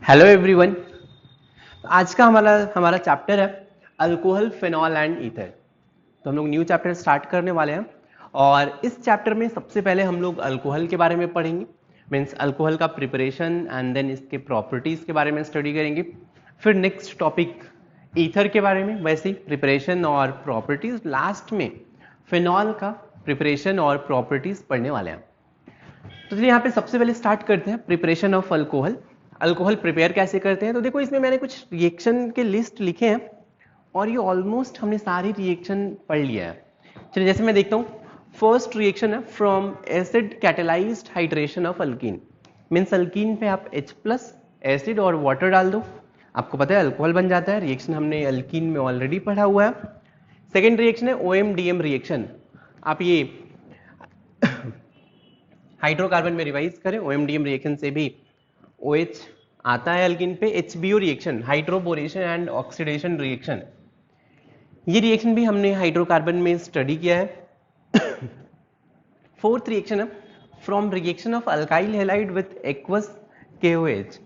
Hello everyone. आज का हमारा चैप्टर है अल्कोहल, फिनॉल एंड ईथर। तो हम लोग न्यू चैप्टर स्टार्ट करने वाले हैं और इस चैप्टर में सबसे पहले हम लोग अल्कोहल के बारे में पढ़ेंगे, मीन्स अल्कोहल का प्रिपरेशन एंड देन इसके प्रॉपर्टीज के बारे में स्टडी करेंगे। फिर नेक्स्ट टॉपिक ईथर के बारे में, वैसे ही प्रिपरेशन और प्रॉपर्टीज। लास्ट में फिनॉल का प्रिपरेशन और प्रॉपर्टीज पढ़ने वाले हैं। तो चलिए यहाँ पे सबसे पहले स्टार्ट करते हैं preparation of alcohol. Alcohol prepare कैसे करते हैं, तो देखो इसमें मैंने कुछ रिएक्शन के लिस्ट लिखे हैं और ये ऑलमोस्ट हमने सारी रिएक्शन पढ़ लिया है। चलिए जैसे मैं देखता हूँ, फर्स्ट रिएक्शन है from acid catalysed hydration of alkyne. Means alkyne पे आप H+ एसिड और वाटर डाल दो, आपको पता है अल्कोहल बन जाता है। रिएक्शन हमने अल्कीन में ऑलरेडी पढ़ा हुआ है। सेकेंड रिएक्शन है OMDM रिएक्शन। आप ये हाइड्रोकार्बन में रिवाइज करें, OMDM रिएक्शन से भी OH आता है अल्कीन पे। HBO reaction, hydroboration and oxidation reaction, ये रिएक्शन भी हमने हाइड्रोकार्बन में स्टडी किया है। फोर्थ रिएक्शन है from reaction of alkyl halide with aqueous KOH।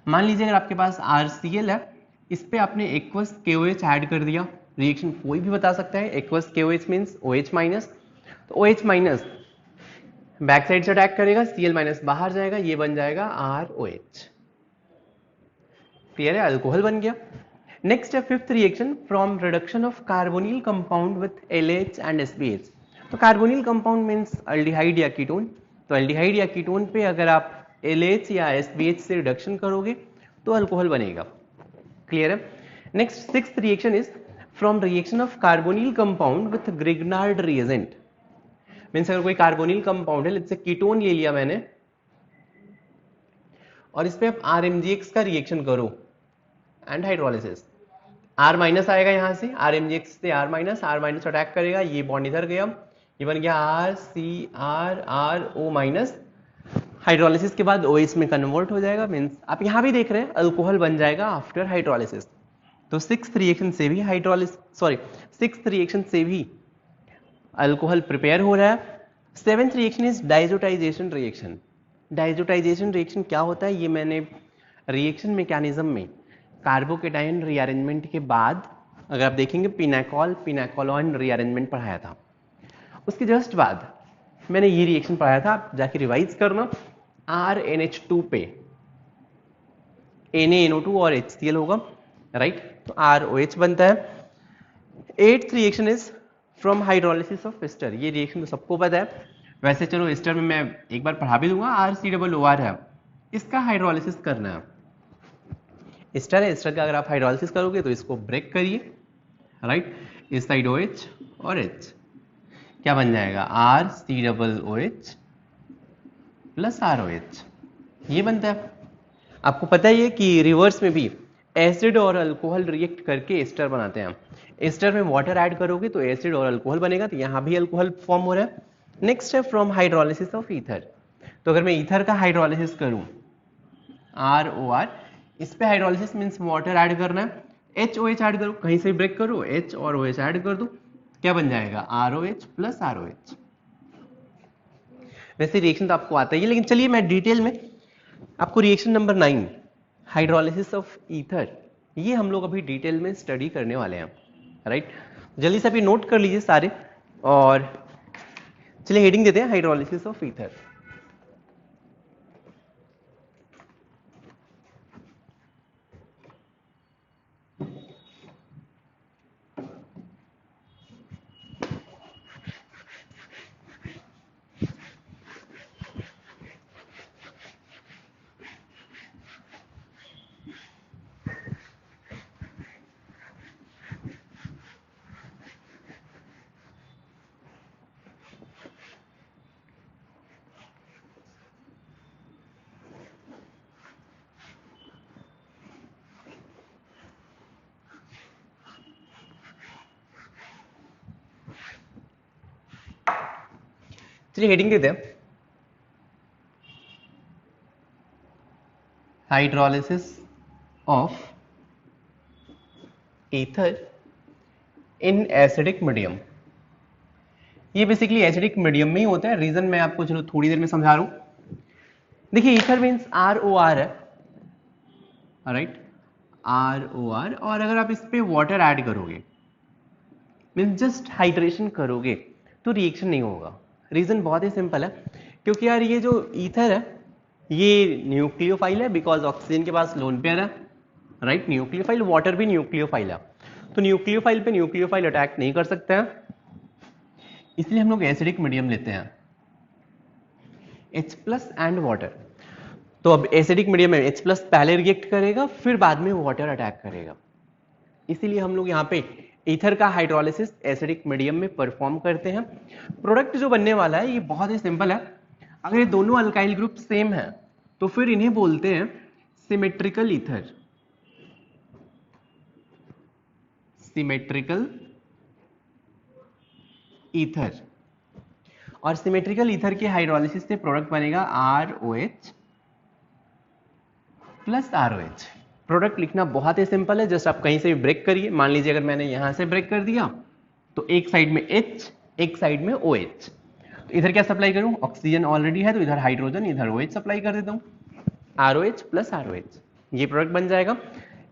मान लीजिए अगर आपके पास RCl है, इस पे आपने एक्वस KOH ऐड कर दिया। रिएक्शन कोई भी बता सकता है। एक्वस KOH मीन्स OH-, तो OH- बैक साइड से अटैक करेगा, Cl- बाहर जाएगा, ये बन जाएगा ROH। क्लियर है, अल्कोहल बन गया। नेक्स्ट है fifth reaction from reduction of carbonyl compound with LH and SBH। तो कार्बोनिल कंपाउंड मीन्स अल्डिहाइड या कीटोन। तो अल्डिहाइड या कीटोन पे अगर आप LH या SBH से रिडक्शन करोगे तो अल्कोहल बनेगा। क्लियर है। Next sixth reaction is from reaction of carbonyl compound with Grignard reagent. Means अगर कोई कार्बोनिल कंपाउंड है, जैसे कीटोन ले लिया मैंने और इस पे आप RMgx का रिएक्शन करो एंड हाइड्रोलिसिस, R- आएगा यहां से, RMgx से R- अटैक करेगा, ये बॉन्ड इधर गया, ये बन गया RCr, हाइड्रोलिसिस के बाद OH में कन्वर्ट हो जाएगा। मीन्स आप यहां भी देख रहे हैं अल्कोहल बन जाएगा आफ्टर हाइड्रोलिसिस। तो सिक्स्थ रिएक्शन से भी अल्कोहल प्रिपेयर हो रहा है। Seventh reaction is diazotization reaction. Diazotization reaction क्या होता है, ये मैंने रिएक्शन मैकेनिज्म में कार्बोकेटायन रीअरेंजमेंट के बाद, अगर आप देखेंगे पिनाकोलॉन रीअरेंजमेंट पढ़ाया था, उसके जस्ट बाद मैंने ये रिएक्शन पढ़ाया था, आप जाके रिवाइज करना। RNH2 पे NaNO2 और HCl होगा, राइट, तो ROH बनता है। Eighth reaction is from hydrolysis of ester. ये रिएक्शन तो सबको पता है, वैसे चलो एस्टर में मैं एक बार पढ़ा भी दूंगा। RCOOR है, इसका हाइड्रोलिसिस करना है। एस्टर है, एस्टर का अगर आप हाइड्रोलिसिस करोगे तो इसको ब्रेक करिए, राइट, इस साइड OH और H, क्या बन जाएगा RCOOH प्लस ROH, ये बनता है। आपको पता ही है कि रिवर्स में भी एसिड और अल्कोहल रिएक्ट करके एस्टर बनाते हैं। एस्टर में वाटर ऐड करोगे तो एसिड और अल्कोहल बनेगा, तो यहां भी अल्कोहल फॉर्म हो रहा है। नेक्स्ट है फ्रॉम हाइड्रोलिसिस ऑफ ईथर। तो अगर मैं ईथर का हाइड्रोलिसिस करूं ROR, इस पे हाइड्रोलिसिस मींस वाटर ऐड करना है, HOH ऐड करो, कहीं से ब्रेक करो, H और OH ऐड कर दो, क्या बन जाएगा ROH प्लस ROH। वैसे रिएक्शन तो आपको आता ही है, लेकिन चलिए मैं डिटेल में आपको reaction number 9 hydrolysis of ether, ये हम लोग अभी डिटेल में स्टडी करने वाले हैं, राइट। जल्दी से अभी नोट कर लीजिए सारे और चलिए हेडिंग देते हैं हाइड्रोलिसिस ऑफ ईथर। चलिए हेडिंग देते हैं hydrolysis of ether in acidic medium. ये बेसिकली एसिडिक मीडियम में ही होता है। रीजन मैं आपको चलो थोड़ी देर में समझा रहा हूं। देखिए ईथर मींस ROR है, राइट, ROR। और अगर आप इस पे वाटर ऐड करोगे, मीन्स जस्ट हाइड्रेशन करोगे, तो रिएक्शन नहीं होगा। रीजन बहुत ही सिंपल है, क्योंकि यार ये जो ईथर है ये न्यूक्लियोफाइल है, बिकॉज ऑक्सीजन के पास लोन पेयर है, राइट। न्यूक्लियोफाइल, वाटर भी न्यूक्लियोफाइल है, तो न्यूक्लियोफाइल पे न्यूक्लियोफाइल अटैक नहीं कर सकते हैं, इसलिए हम लोग एसिडिक मीडियम लेते हैं, H+ एंड वाटर। तो अब एसिडिक मीडियम में H+ पहले रिएक्ट करेगा, फिर बाद में वाटर अटैक करेगा, इसीलिए हम लोग यहाँ पे ईथर का हाइड्रोलिसिस एसिडिक मीडियम में परफॉर्म करते हैं। प्रोडक्ट जो बनने वाला है ये बहुत ही सिंपल है। अगर ये दोनों अल्काइल ग्रुप सेम है तो फिर इन्हें बोलते हैं सिमेट्रिकल ईथर, सिमेट्रिकल ईथर। और सिमेट्रिकल ईथर के हाइड्रोलिसिस से प्रोडक्ट बनेगा ROH प्लस ROH। प्रोडक्ट लिखना बहुत ही सिंपल है, जस्ट आप कहीं से भी ब्रेक करिए। मान लीजिए अगर मैंने यहां से ब्रेक कर दिया तो एक साइड में H, एक साइड में OH, तो इधर क्या सप्लाई करूं, ऑक्सीजन ऑलरेडी है तो इधर हाइड्रोजन, इधर OH सप्लाई कर देता हूं, ROH प्लस ROH, ये प्रोडक्ट बन जाएगा।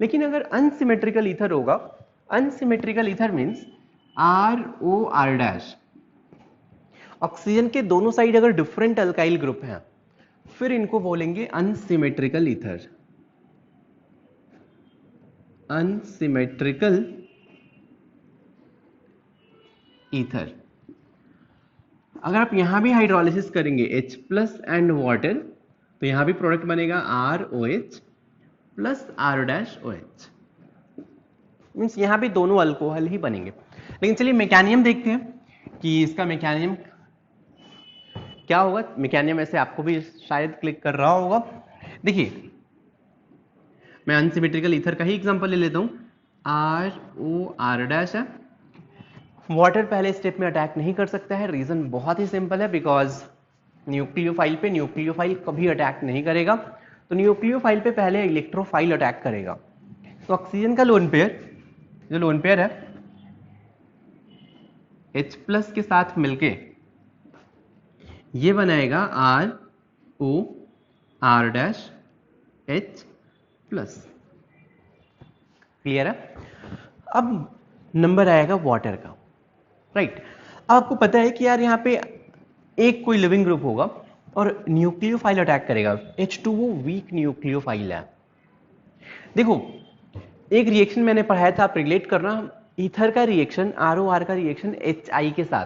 लेकिन अगर अनसिमेट्रिकल ईथर होगा, unsymmetrical ether means ROR', oxygen के दोनों साइड अगर डिफरेंट अल्काइल ग्रुप हैं फिर इनको बोलेंगे अनसिमेट्रिकल ईथर, अनसिमेट्रिकल ईथर। अगर आप यहां भी हाइड्रोलिसिस करेंगे H+ एंड वाटर, तो यहां भी प्रोडक्ट बनेगा ROH प्लस R'OH, मीन्स यहां भी दोनों अल्कोहल ही बनेंगे। लेकिन चलिए मैकेनियम देखते हैं कि इसका मैकेनियम क्या होगा। मैकेनियम ऐसे आपको भी शायद क्लिक कर रहा होगा। देखिए मैं अनसिमेट्रिकल ईथर का ही एग्जांपल ले लेता हूं, ROR' है, वाटर पहले स्टेप में अटैक नहीं कर सकता है, रीजन बहुत ही सिंपल है, बिकॉज न्यूक्लियोफाइल पे न्यूक्लियोफाइल कभी अटैक नहीं करेगा, तो न्यूक्लियोफाइल पे पहले इलेक्ट्रोफाइल अटैक करेगा। तो ऑक्सीजन का लोन पेयर, जो लोन पेयर है H+ के साथ मिलके ये बनाएगा ROR'H+। क्लियर है। अब नंबर आएगा वाटर का, राइट। आपको पता है कि यार यहाँ पे एक कोई लिविंग ग्रुप होगा और न्यूक्लियोफाइल अटैक करेगा, H2O वीक न्यूक्लियोफाइल है। देखो एक रिएक्शन मैंने पढ़ाया था, आप रिलेट करना, ईथर का रिएक्शन, ROR का रिएक्शन HI के साथ,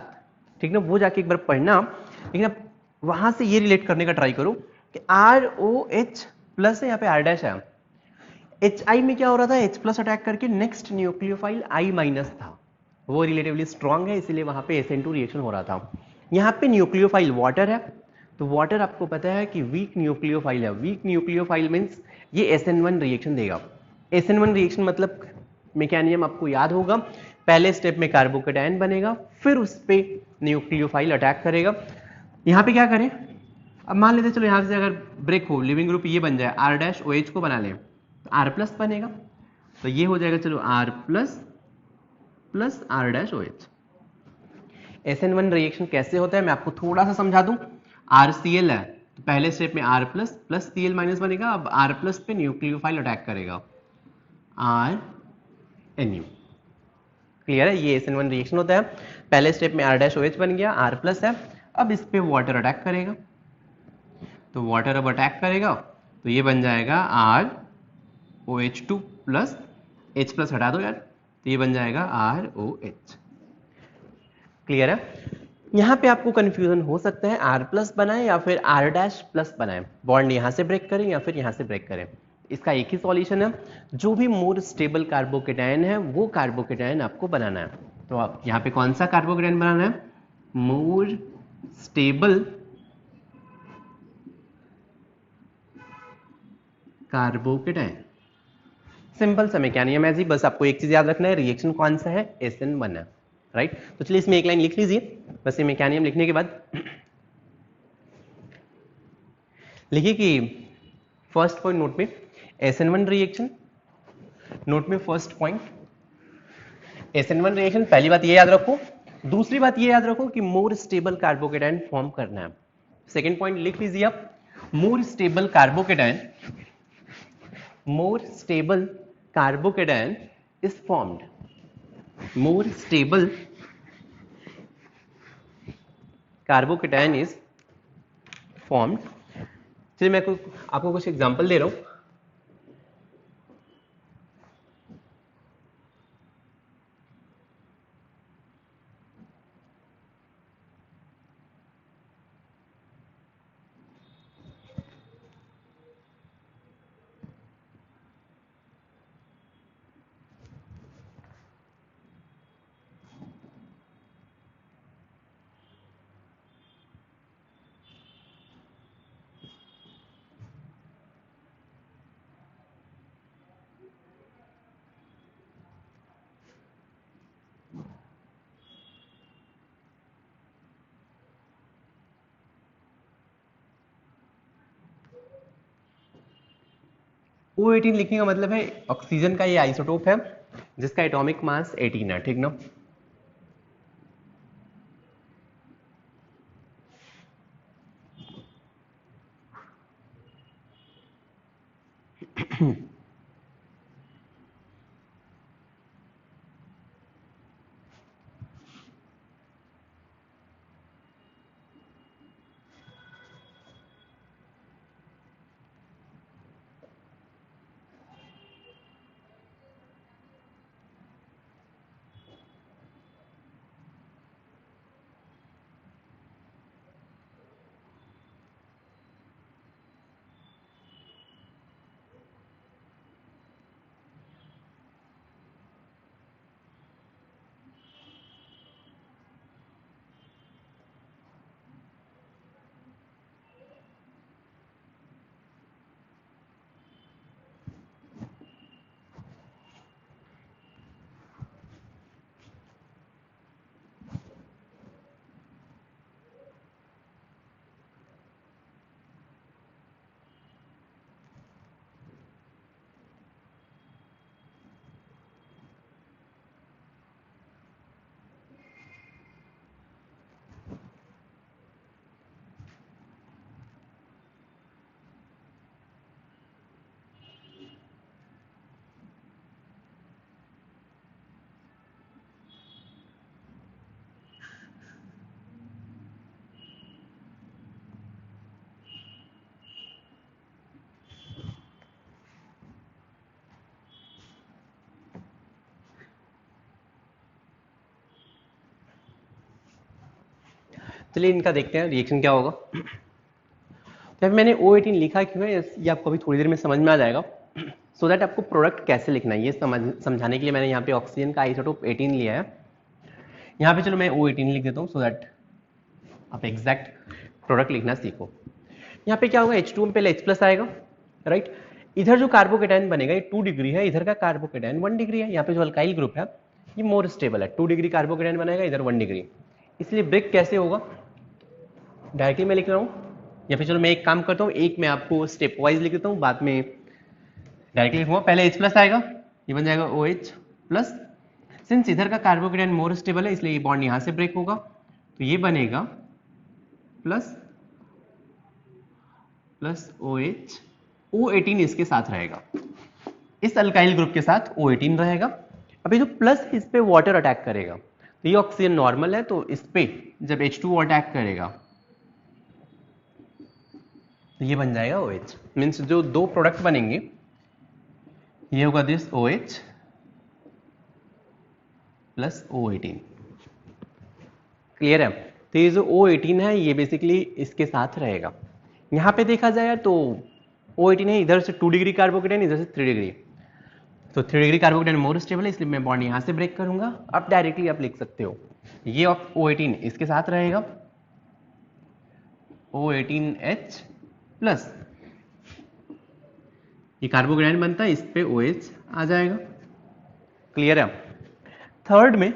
ठीक ना, वो जाके एक बार पढ़ना। लेकिन आप वहां से ये रिलेट करने का ट्राई करो कि ROH+ है, यहाँ पे R' है, HI में क्या हो रहा था, H+ अटैक करके नेक्स्ट न्यूक्लियोफाइल I- था, वो रिलेटिवली स्ट्रांग है, इसीलिए वहां पे SN2 रिएक्शन हो रहा था। यहाँ पे न्यूक्लियोफाइल वाटर है, तो वाटर आपको पता है कि वीक न्यूक्लियोफाइल है, वीक न्यूक्लियोफाइल मींस ये SN1 रिएक्शन देगा। SN1 रिएक्शन मतलब मैकेनियम आपको याद होगा, पहले स्टेप में कार्बोकेटायन बनेगा, फिर उस पे न्यूक्लियोफाइल अटैक करेगा। यहाँ पे क्या करें, अब मान लेते चलो यहाँ से अगर ब्रेक हो, लिविंग ग्रुप ये बन जाए, R'OH को बना लें तो R+ बनेगा, तो ये हो जाएगा चलो R+ plus R'OH। SN1 reaction कैसे होता है मैं आपको थोड़ा सा समझा दूं। RCl है तो पहले स्टेप में R+ प्लस Cl- बनेगा, अब R+ पे न्यूक्लियोफाइल अटैक करेगा, RNU। क्लियर है, ये SN1 रिएक्शन होता है। पहले स्टेप में R'OH बन गया, R+ है, अब इस पे वाटर अटैक करेगा, तो वाटर अब अटैक करेगा तो ये बन जाएगा ROH2 प्लस H+ हटा दो यार, तो ये बन जाएगा ROH। क्लियर है। यहां पे आपको कंफ्यूजन हो सकता है, R+ बनाएं या फिर R' बनाएं, बॉन्ड यहां से ब्रेक करें या फिर यहां से ब्रेक करें। इसका एक ही सॉल्यूशन है, जो भी मोर स्टेबल कार्बोकेटायन है वो कार्बोकेटायन आपको बनाना है। तो आप यहाँ पे कौन सा कार्बोकेटायन बनाना है, मोर स्टेबल कार्बोकेटायन। सिंपल सा मैकेनियम है जी, बस आपको एक चीज याद रखना है, रिएक्शन कौन सा है, SN1 है, राइट। तो चलिए इसमें एक लाइन लिख लीजिए, बस ये मैकेनियम लिखने के बाद लिखिए कि फर्स्ट पॉइंट नोट में SN1 रिएक्शन, नोट में फर्स्ट पॉइंट SN1 रिएक्शन, पहली बात ये याद रखो। दूसरी बात ये याद रखो कि मोर स्टेबल कार्बोकेटायन फॉर्म करना है। सेकेंड पॉइंट लिख लीजिए आप, more stable carbocation more stable carbocation is formed. More stable carbocation is formed. चलिए मैं आपको कुछ एग्जांपल दे रहा हूं. O18 लिखने का मतलब है ऑक्सीजन का ये आइसोटोप है जिसका एटॉमिक मास 18 है, ठीक ना. चलिए इनका देखते हैं रिएक्शन क्या होगा. तो मैंने O18 लिखा क्यों है ये आपको अभी थोड़ी देर में समझ में आ जाएगा. सो दैट आपको प्रोडक्ट कैसे लिखना है ये समझाने के लिए मैंने यहाँ पे ऑक्सीजन का आइसोटोप 18 लिया है. यहाँ पे चलो मैं O18 लिख देता हूँ सो दैट आप एग्जैक्ट प्रोडक्ट लिखना सीखो. यहाँ पे क्या होगा, H2 में पहले H+ आएगा, राइट. इधर जो कार्बोकेटाइन बनेगा ये 2 डिग्री है, इधर का कार्बोकेटाइन 1 डिग्री है. यहाँ पे जो अल्काइल ग्रुप है ये मोर स्टेबल है, 2 डिग्री कार्बोकेटाइन बनेगा, इधर 1 डिग्री. इसलिए ब्रेक कैसे होगा डायरेक्टली मैं लिख रहा हूँ या फिर चलो मैं एक काम करता हूँ, एक मैं आपको स्टेप वाइज लिख देता हूँ, बाद में डायरेक्टली लिखूंगा. पहले H+ आएगा, ये बन जाएगा OH+. सिंस इधर का कार्बोकेटाइन मोर स्टेबल है इसलिए ये बॉन्ड यहां से ब्रेक होगा, तो ये बनेगा प्लस OH. O18 इसके साथ रहेगा, इस अल्काइल ग्रुप के साथ O18 रहेगा. अभी जो प्लस इस पे वाटर अटैक करेगा, तो ये ऑक्सीजन नॉर्मल है, तो इस पे जब H2 अटैक करेगा तो ये बन जाएगा OH. मीन्स जो दो प्रोडक्ट बनेंगे ये होगा this OH plus O18. Clear है. तो ये जो O18 है ये बेसिकली इसके साथ रहेगा. यहां पे देखा जाए तो O18 है, इधर से 2 डिग्री कार्बोकेटाइन, इधर से 3 डिग्री, तो 3 डिग्री कार्बोकेटाइन मोर स्टेबल है इसलिए मैं बॉन्ड यहां से ब्रेक करूंगा. अब डायरेक्टली आप लिख सकते हो ये O18 इसके साथ रहेगा, O18H प्लस ये कार्बोकेटाइन बनता है, इस पे OH आ जाएगा. क्लियर है. थर्ड में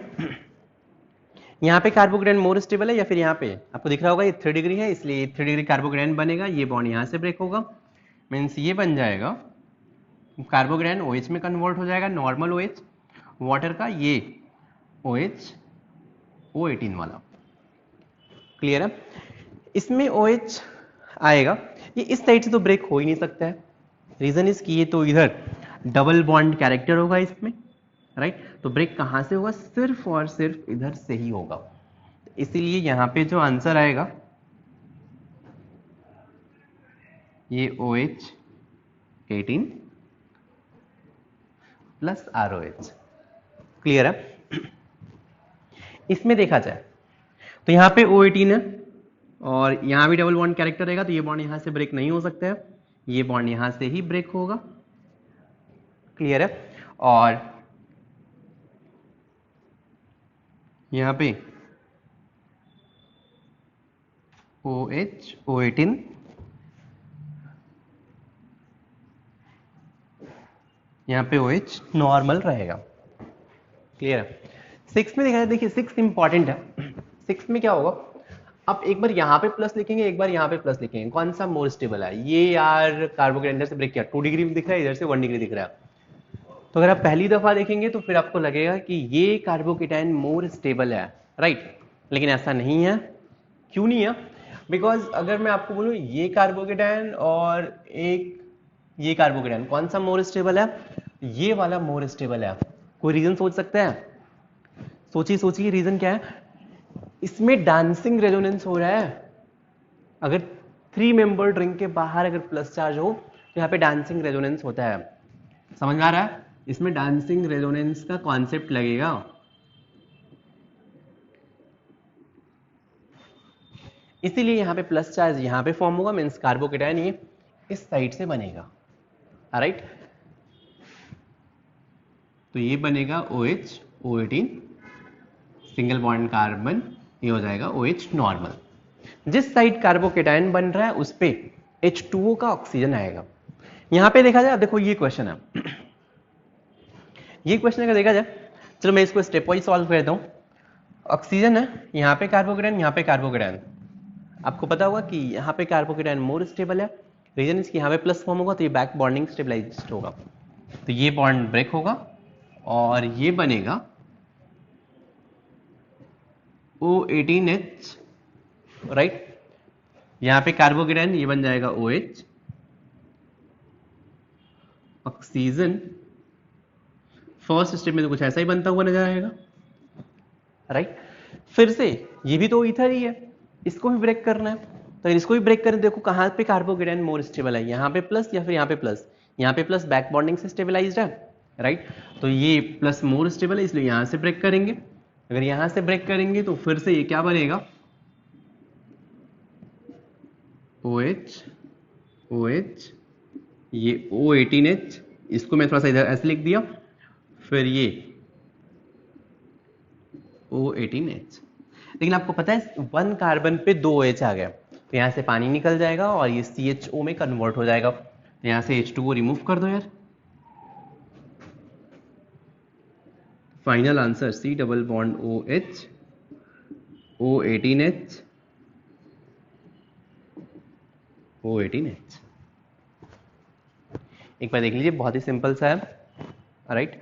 यहाँ पे कार्बोकेटाइन मोर स्टेबल है या फिर यहाँ पे आपको दिख रहा होगा ये 3 डिग्री है इसलिए 3 डिग्री कार्बोकेटाइन बनेगा, ये बॉन्ड यहाँ से ब्रेक होगा. मीन्स ये बन जाएगा कार्बोकेटाइन OH में कन्वर्ट हो जाएगा, नॉर्मल OH, वाटर का ये OH O18 वाला. क्लियर है. इसमें OH आएगा, ये इस साइड से तो ब्रेक हो ही नहीं सकता है, रीजन इज कि ये तो इधर डबल बॉन्ड कैरेक्टर होगा इसमें, राइट। तो ब्रेक कहां से होगा, सिर्फ और सिर्फ इधर से ही होगा। इसीलिए यहां पे जो आंसर आएगा ये OH18 प्लस ROH। क्लियर है। इसमें देखा जाए तो यहां पे O18 है और यहां भी डबल बॉन्ड कैरेक्टर रहेगा, तो ये बॉन्ड यहां से ब्रेक नहीं हो सकता है, ये बॉन्ड यहां से ही ब्रेक होगा। क्लियर है। और यहां पे OH O18 यहां पे OH नॉर्मल रहेगा। क्लियर है। 6 में देखा जाए, देखिए 6 इंपॉर्टेंट है। 6 में क्या होगा, आप एक बार यहां पे प्लस लिखेंगे, एक बार यहां पे प्लस लिखेंगे, कौन सा मोर स्टेबल है। ये यार कार्बोकेटाइन अंदर से ब्रेक किया, 2 डिग्री में दिख रहा है, इधर से 1 डिग्री दिख रहा है। तो अगर आप पहली दफा देखेंगे तो फिर आपको लगेगा कि ये कार्बोकेटाइन मोर स्टेबल है, राइट। लेकिन ऐसा नहीं है। क्यों नहीं है, बिकॉज अगर मैं आपको बोलूं ये कार्बोकेटाइन और एक ये कार्बोकेटाइन, कौन सा मोर स्टेबल है, ये वाला मोर स्टेबल है। कोई रीजन सोच सकते हैं, सोचिए सोचिए रीजन क्या है। इसमें डांसिंग रेजोनेंस हो रहा है। अगर 3 मेंबर रिंग के बाहर अगर प्लस चार्ज हो तो यहाँ पे डांसिंग रेजोनेंस होता है। समझ में आ रहा है, इसमें डांसिंग रेजोनेंस का कॉन्सेप्ट लगेगा। इसीलिए यहाँ पे प्लस चार्ज यहाँ पे फॉर्म होगा, मीन्स कार्बोकेटाइन ये इस साइड से बनेगा, राइट। तो ये बनेगा OH O18 single bond carbon, ये हो जाएगा OH नॉर्मल। जिस साइड कार्बोकेटाइन बन रहा है उस पे H2O का ऑक्सीजन आएगा। यहां पे देखा जाए, देखो ये क्वेश्चन है, ये क्वेश्चन अगर देखा जाए, चलो मैं इसको स्टेप वाइज सॉल्व करता हूं। ऑक्सीजन है, यहाँ पे कार्बोकेटाइन, यहाँ पे कार्बोकेटाइन। आपको पता होगा कि यहाँ पे कार्बोकेटाइन मोर स्टेबल है, रीजन इसकी यहाँ पे प्लस फॉर्म होगा तो ये बैक बॉन्डिंग स्टेबलाइज्ड होगा, तो ये बॉन्ड ब्रेक होगा और ये बनेगा O18H, राइट। यहाँ पे कार्बोकेटाइन ये बन जाएगा OH, ऑक्सीजन फर्स्ट स्टेप में तो कुछ ऐसा ही बनता हुआ नजर आएगा, राइट। फिर से ये भी तो ईथर ही है, इसको भी ब्रेक करना है, तो इसको भी ब्रेक करें, देखो कहां पे कार्बोकेटाइन मोर स्टेबल है, यहाँ पे प्लस या फिर यहाँ पे प्लस। यहाँ पे प्लस बैक बॉन्डिंग से स्टेबलाइज्ड है, राइट। तो ये प्लस मोर स्टेबल है, इसलिए यहां से ब्रेक करेंगे। अगर यहां से ब्रेक करेंगे तो फिर से ये क्या बनेगा, OH OH, ये O18H, इसको मैं थोड़ा सा इधर ऐसे लिख दिया, फिर ये O18H। लेकिन आपको पता है 1 कार्बन पे 2 OH आ गया, तो यहां से पानी निकल जाएगा और ये CHO में कन्वर्ट हो जाएगा, तो यहां से H2O रिमूव कर दो यार। Final answer C double bond OH O18H O18H। एक बार देख लीजिए, बहुत ही सिंपल सा है, राइट।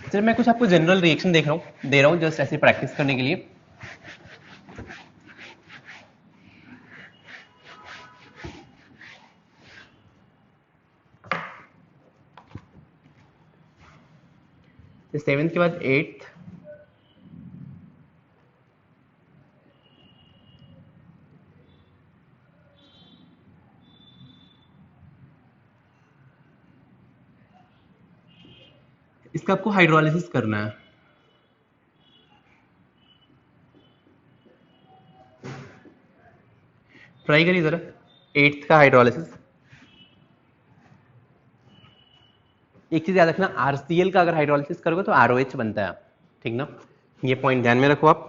चलिए मैं कुछ आपको जनरल रिएक्शन दे रहा हूं जस्ट ऐसे प्रैक्टिस करने के लिए। सेवेंथ के बाद एट्थ, इसका आपको हाइड्रोलाइसिस करना है। ट्राई करिए जरा एट्थ का हाइड्रोलाइसिस। एक चीज याद रखना, RCl का अगर हाइड्रोलाइसिस करोगे तो ROH बनता है, ठीक ना। ये पॉइंट ध्यान में रखो आप।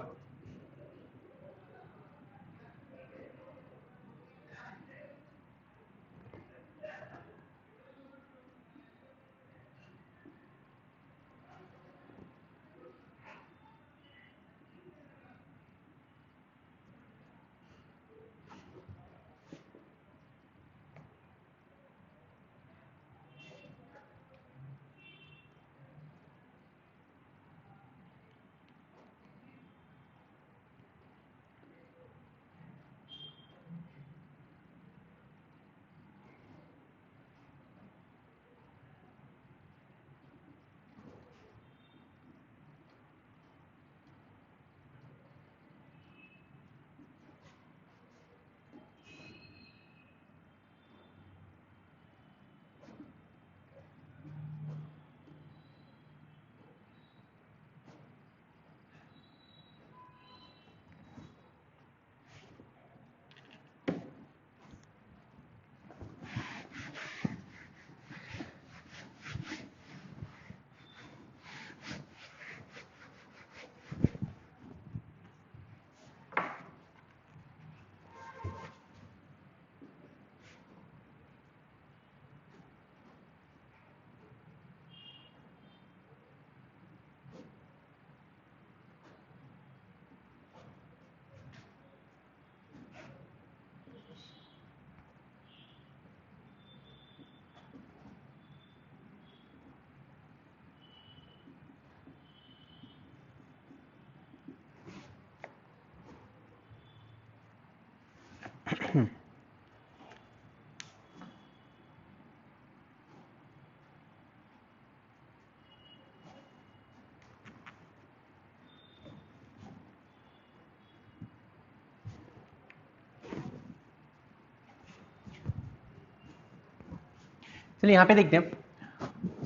चलिए यहाँ पे देखते हैं।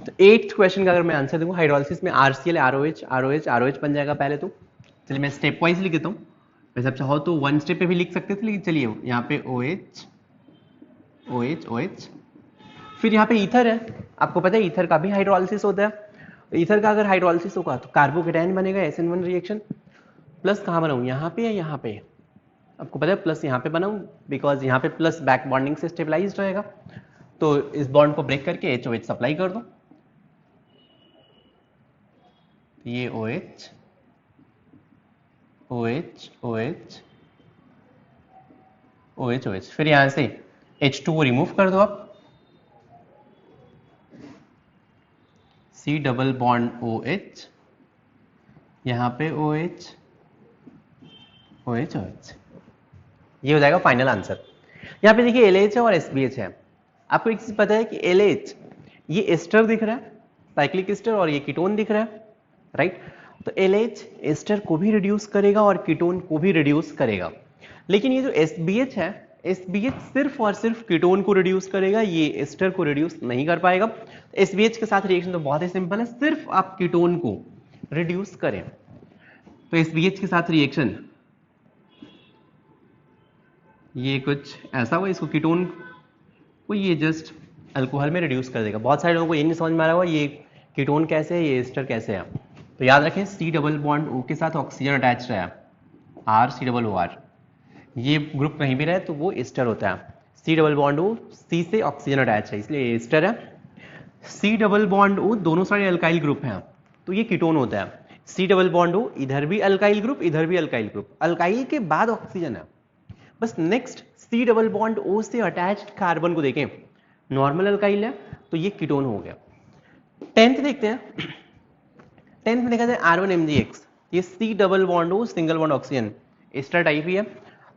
तो 8th क्वेश्चन का अगर मैं आंसर दूंगा, हाइड्रोलिसिस में RCl ROH बन जाएगा पहले तो। चलिए मैं स्टेप वाइज लिख देता हूँ, वैसे आप चाहो तो वन स्टेप पे भी लिख सकते थे, लेकिन चलिए यहाँ पे OH, फिर यहाँ पे ईथर है। आपको पता है ईथर का भी हाइड्रोलिसिस होता है। ईथर का अगर हाइड्रोलिसिस होगा तो कार्बोकेटायन बनेगा, SN1 रिएक्शन। प्लस कहाँ बनाऊँ, यहाँ पे या यहाँ पे? आपको पता है प्लस यहाँ पे बनाऊँ, बिकॉज यहाँ पे प्लस बैक बॉन्डिंग से स्टेबलाइज रहेगा। तो इस बॉन्ड को ब्रेक करके HOH सप्लाई कर दो, ये OH, फिर यहां से H2 को रिमूव कर दो आप, C डबल बॉन्ड OH, यहां पे OH, ये हो जाएगा फाइनल आंसर। यहाँ पे देखिए LH है और SBH है। आपको एक चीज पता है कि LH ये एस्टर दिख रहा है, साइक्लिक एस्टर, और ये कीटोन दिख रहा है, राइट। तो LH एस्टर को भी रिड्यूस करेगा और कीटोन को भी रिड्यूस करेगा, लेकिन ये जो SBH है, SBH सिर्फ और सिर्फ कीटोन को रिड्यूस करेगा, ये एस्टर को रिड्यूस नहीं कर पाएगा। तो SBH के साथ रिएक्शन तो बहुत ही सिंपल है, सिर्फ आप कीटोन को रिड्यूस करें। तो SBH के साथ रिएक्शन ये कुछ ऐसा हुआ, इसको कीटोन को ये जस्ट अल्कोहल में रिड्यूस कर देगा। बहुत सारे लोगों को ये नहीं समझ में आ रहा होगा ये कीटोन कैसे है, ये एस्टर कैसे है। तो याद रखें C डबल बॉन्ड O के साथ ऑक्सीजन अटैच है, RCOOR, ये ग्रुप कहीं भी रहे तो वो एस्टर होता है। C double bond O C से ऑक्सीजन अटैच है, इसलिए एस्टर है। C डबल बॉन्ड O दोनों सारे अल्काइल ग्रुप हैं, तो ये कीटोन होता है। C डबल बॉन्ड O इधर भी अल्काइल ग्रुप, इधर भी अल्काइल ग्रुप, अल्काइल के बाद ऑक्सीजन है। बस next C double bond O से अटैच्ड कार्बन को देखें, नॉर्मल अल्काइल है तो ये कीटोन हो गया। 10th देखते हैं। 10th में देखा जाए R1MgX, ये C double bond O single bond oxygen, ester type ही है,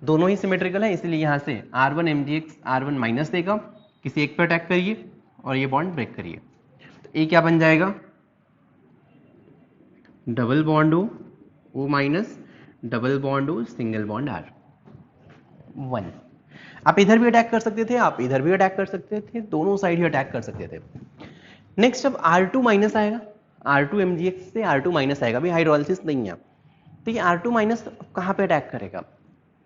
दोनों ही सिमेट्रिकल है, इसलिए यहां से R1MgX R1 माइनस देगा, किसी एक पर अटैक करिए और ये बॉन्ड ब्रेक करिए। तो ये क्या बन जाएगा, double bond O minus, double bond O single bond R1। आप इधर भी अटैक कर सकते थे, आप इधर भी अटैक कर सकते थे, दोनों साइड ही अटैक कर सकते थे। नेक्स्ट अब R2 माइनस आएगा, R2MgX से R2 माइनस आएगा, भी हाइड्रोलिसिस नहीं है, तो ये R2 माइनस कहाँ पे अटैक करेगा,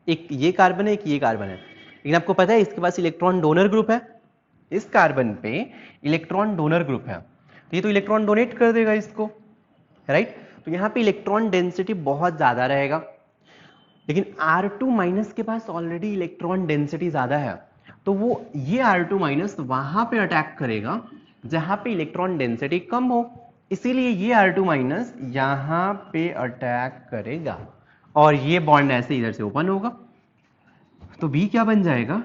एक ये कार्बन है, एक ये कार्बन है, लेकिन आपको पता है इसके पास इलेक्ट्रॉन डोनर ग्रुप है, इस कार्बन पे इलेक्ट्रॉन डोनर ग्रुप है, तो ये तो इलेक्ट्रॉन डोनेट कर देगा इसको, राइट। तो यहाँ पे इलेक्ट्रॉन डेंसिटी बहुत ज्यादा रहेगा, लेकिन R2 माइनस के पास ऑलरेडी इलेक्ट्रॉन डेंसिटी ज्यादा है, तो वो ये R2 माइनस वहां पे अटैक करेगा जहां पे इलेक्ट्रॉन डेंसिटी कम हो, इसीलिए ये R2 माइनस यहां पे अटैक करेगा और ये बॉन्ड ऐसे इधर से ओपन होगा। तो B क्या बन जाएगा,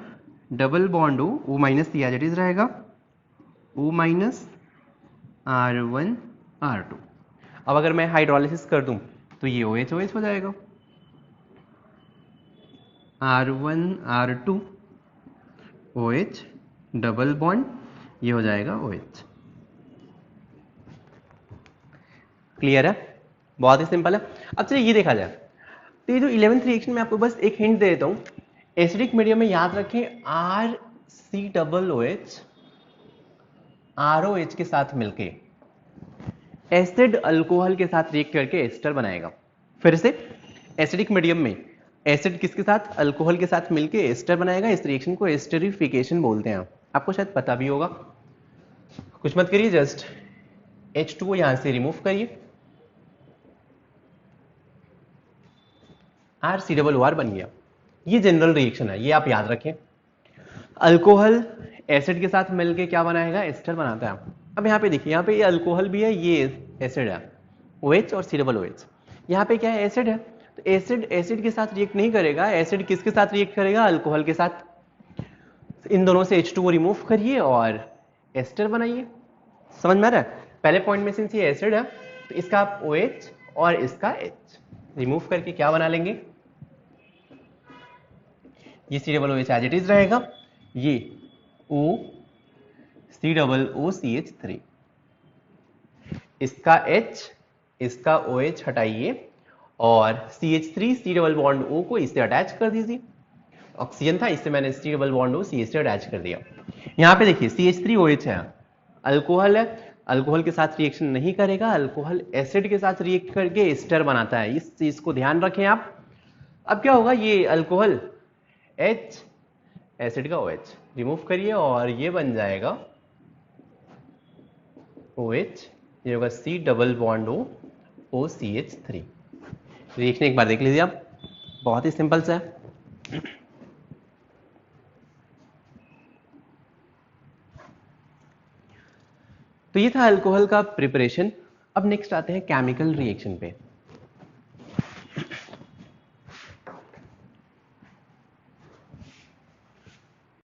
double bond O minus as it is रहेगा, O माइनस R1 R2। अब अगर मैं हाइड्रोलिसिस कर दूं तो ये OH हो जाएगा, R1 R2 OH double bond, ये हो जाएगा OH। क्लियर है, बहुत ही सिंपल है। अब चलिए ये देखा जाए, तो ये जो 11th रिएक्शन में आपको बस एक हिंट दे देता हूं, एसिडिक मीडियम में याद रखें RCOOH ROH के साथ मिलके एसिड अल्कोहल के साथ रिएक्ट करके एस्टर बनाएगा। फिर से एसिडिक मीडियम में एसिड किसके साथ, अल्कोहल के साथ मिलके एस्टर बनाएगा, इस रिएक्शन को एस्टरिफिकेशन बोलते हैं, आपको शायद पता भी होगा। कुछ मत करिए, जस्ट H2 यहां से रिमूव करिए, RCOOR बन गया। ये जनरल रिएक्शन है, ये आप याद रखें। अल्कोहल एसिड के साथ मिलके क्या बनाएगा, एस्टर बनाता है। अब यहाँ पे देखिए, यहाँ पे ये अल्कोहल भी है, ये एसिड है, OH और COOH। यहाँ पे क्या है, एसिड है, तो एसिड एसिड के साथ रिएक्ट नहीं करेगा, एसिड किसके साथ रिएक्ट करेगा, अल्कोहल के साथ। इन दोनों से H2 को रिमूव करिए और एस्टर बनाइए। समझ में आ रहा है, पहले पॉइंट में सिंस ये एसिड है तो इसका आप OH और इसका H रिमूव करके क्या बना लेंगे, ये COOH एज इट इज रहेगा, ये COOCH3, इसका H इसका OH हटाइए और CH3 C double bond O को इससे अटैच कर दीजिए। ऑक्सीजन था, इससे मैंने C double bond O CH से अटैच कर दिया। यहाँ पे देखिए CH3OH है, अल्कोहल है, अल्कोहल के साथ रिएक्शन नहीं करेगा, अल्कोहल एसिड के साथ रिएक्ट करके एस्टर बनाता है, इस चीज को ध्यान रखें आप। अब क्या होगा, ये अल्कोहल H एसिड का OH रिमूव करिए और ये बन जाएगा OH, ये होगा C double bond O OCH3। Reaction एक बार देख लीजिए आप, बहुत ही सिंपल सा है। तो ये था अल्कोहल का प्रिपरेशन। अब नेक्स्ट आते हैं केमिकल रिएक्शन पे।